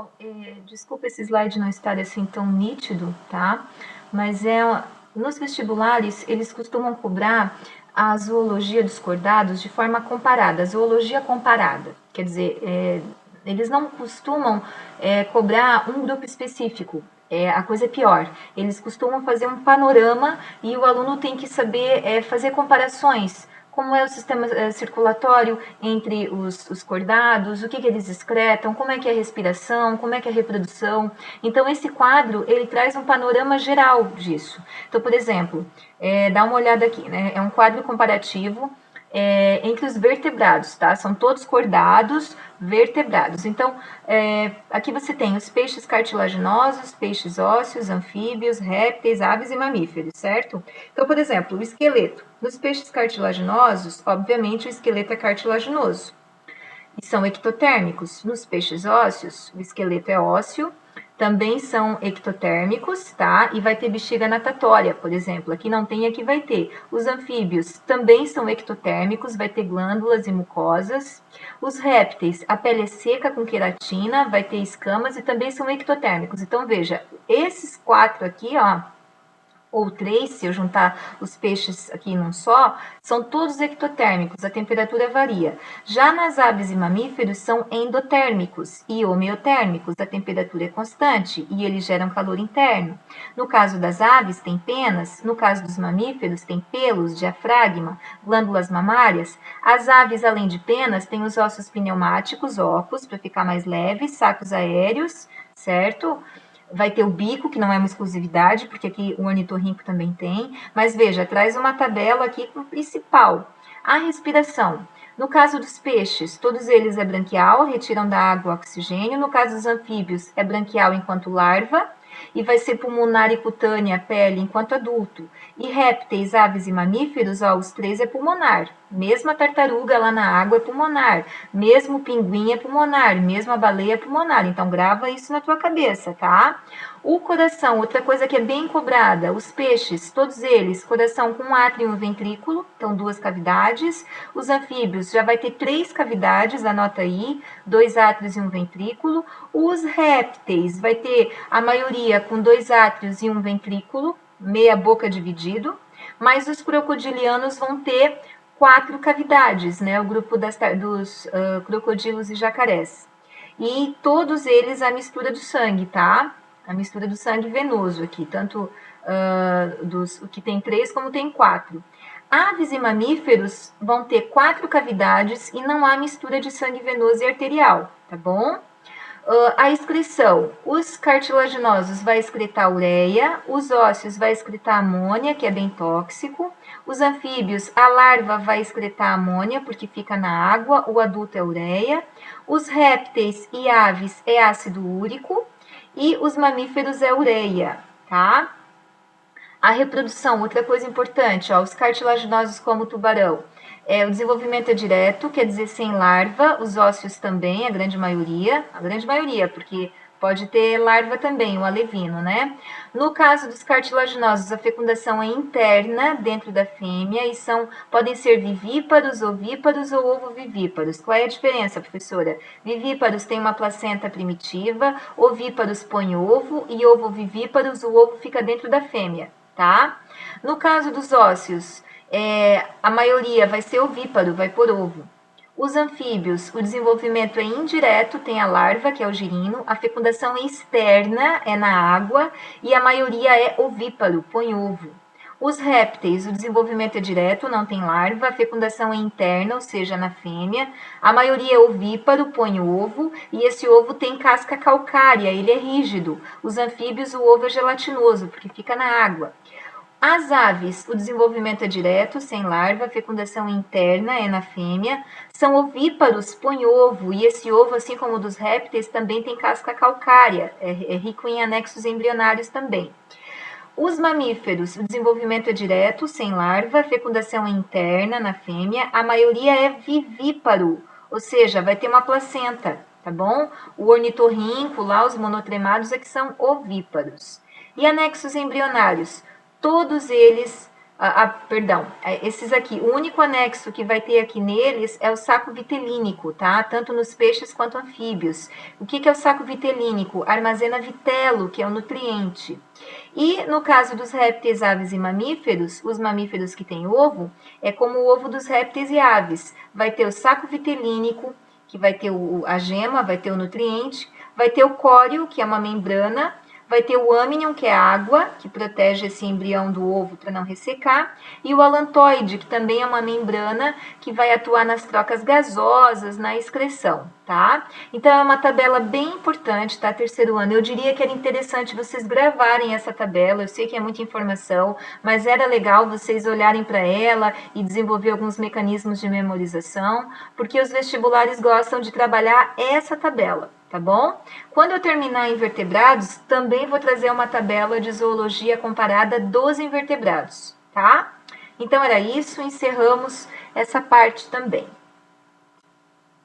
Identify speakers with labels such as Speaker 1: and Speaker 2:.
Speaker 1: Pessoal, desculpa esse slide não estar assim tão nítido, tá? Mas nos vestibulares, eles costumam cobrar a zoologia dos cordados de forma comparada, zoologia comparada. Quer dizer, eles não costumam cobrar um grupo específico. A coisa é pior. Eles costumam fazer um panorama e o aluno tem que saber fazer comparações. Como é o sistema circulatório entre os cordados, o que eles excretam, como é que é a respiração, como é que é a reprodução. Então, esse quadro, ele traz um panorama geral disso. Então, por exemplo, dá uma olhada aqui, né? É um quadro comparativo entre os vertebrados, tá? São todos cordados, vertebrados. Então, aqui você tem os peixes cartilaginosos, peixes ósseos, anfíbios, répteis, aves e mamíferos, certo? Então, por exemplo, o esqueleto. Nos peixes cartilaginosos, obviamente, o esqueleto é cartilaginoso e são ectotérmicos. Nos peixes ósseos, o esqueleto é ósseo, também são ectotérmicos, tá? E vai ter bexiga natatória, por exemplo. Aqui não tem, aqui vai ter. Os anfíbios também são ectotérmicos, vai ter glândulas e mucosas. Os répteis, a pele é seca com queratina, vai ter escamas e também são ectotérmicos. Então, veja, esses 4 aqui, ó, ou 3, se eu juntar os peixes aqui num só, são todos ectotérmicos, a temperatura varia. Já nas aves e mamíferos são endotérmicos e homeotérmicos, a temperatura é constante e eles geram calor interno. No caso das aves, tem penas, no caso dos mamíferos, tem pelos, diafragma, glândulas mamárias. As aves, além de penas, têm os ossos pneumáticos, ocos, para ficar mais leve, sacos aéreos, certo? Vai ter o bico, que não é uma exclusividade, porque aqui o ornitorrinco também tem. Mas veja, traz uma tabela aqui com o principal. A respiração. No caso dos peixes, todos eles é branquial, retiram da água o oxigênio. No caso dos anfíbios, é branquial enquanto larva e vai ser pulmonar e cutânea, pele, enquanto adulto. E répteis, aves e mamíferos, ó, os 3 é pulmonar. Mesmo a tartaruga lá na água é pulmonar. Mesmo o pinguim é pulmonar. Mesmo a baleia é pulmonar. Então, grava isso na tua cabeça, tá? O coração, outra coisa que é bem cobrada, os peixes, todos eles, coração com átrio e um ventrículo, então 2 cavidades. Os anfíbios já vai ter 3 cavidades, anota aí, 2 átrios e um ventrículo. Os répteis vai ter a maioria com 2 átrios e um ventrículo, meia boca dividido, mas os crocodilianos vão ter 4 cavidades, né? O grupo dos crocodilos e jacarés. E todos eles a mistura do sangue, tá? A mistura do sangue venoso aqui, tanto o que tem 3 como tem 4. Aves e mamíferos vão ter 4 cavidades e não há mistura de sangue venoso e arterial, tá bom? A excreção, os cartilaginosos vai excretar ureia, os ósseos vai excretar amônia, que é bem tóxico, os anfíbios, a larva vai excretar amônia, porque fica na água, o adulto é ureia, os répteis e aves é ácido úrico, e os mamíferos é ureia, tá? A reprodução, outra coisa importante, ó, os cartilaginosos como o tubarão. O desenvolvimento é direto, quer dizer, sem larva, os ósseos também, a grande maioria, porque pode ter larva também, o alevino, né? No caso dos cartilaginosos, a fecundação é interna, dentro da fêmea, e podem ser vivíparos, ovíparos ou ovovivíparos. Qual é a diferença, professora? Vivíparos têm uma placenta primitiva, ovíparos põem ovo, e ovovivíparos, o ovo fica dentro da fêmea, tá? No caso dos ósseos, a maioria vai ser ovíparo, vai por ovo. Os anfíbios, o desenvolvimento é indireto, tem a larva, que é o girino, a fecundação é externa, é na água, e a maioria é ovíparo, põe ovo. Os répteis, o desenvolvimento é direto, não tem larva, a fecundação é interna, ou seja, na fêmea, a maioria é ovíparo, põe ovo, e esse ovo tem casca calcária, ele é rígido. Os anfíbios, o ovo é gelatinoso, porque fica na água. As aves, o desenvolvimento é direto, sem larva, a fecundação interna é na fêmea, são ovíparos, põe ovo, e esse ovo, assim como o dos répteis, também tem casca calcária, é rico em anexos embrionários também. Os mamíferos, o desenvolvimento é direto, sem larva, a fecundação é interna na fêmea, a maioria é vivíparo, ou seja, vai ter uma placenta, tá bom? O ornitorrinco, lá, os monotremados, é que são ovíparos. E anexos embrionários, todos eles Perdão, esses aqui, o único anexo que vai ter aqui neles é o saco vitelínico, tá? Tanto nos peixes quanto anfíbios. O que é o saco vitelínico? Armazena vitelo, que é o nutriente. E no caso dos répteis, aves e mamíferos, os mamíferos que têm ovo, é como o ovo dos répteis e aves. Vai ter o saco vitelínico, que vai ter a gema, vai ter o nutriente, vai ter o córeo, que é uma membrana, vai ter o amnion, que é a água, que protege esse embrião do ovo para não ressecar, e o alantoide, que também é uma membrana que vai atuar nas trocas gasosas, na excreção, tá? Então é uma tabela bem importante, tá? Terceiro ano. Eu diria que era interessante vocês gravarem essa tabela. Eu sei que é muita informação, mas era legal vocês olharem para ela e desenvolver alguns mecanismos de memorização, porque os vestibulares gostam de trabalhar essa tabela. Tá bom? Quando eu terminar invertebrados, também vou trazer uma tabela de zoologia comparada dos invertebrados, tá? Então era isso, encerramos essa parte também.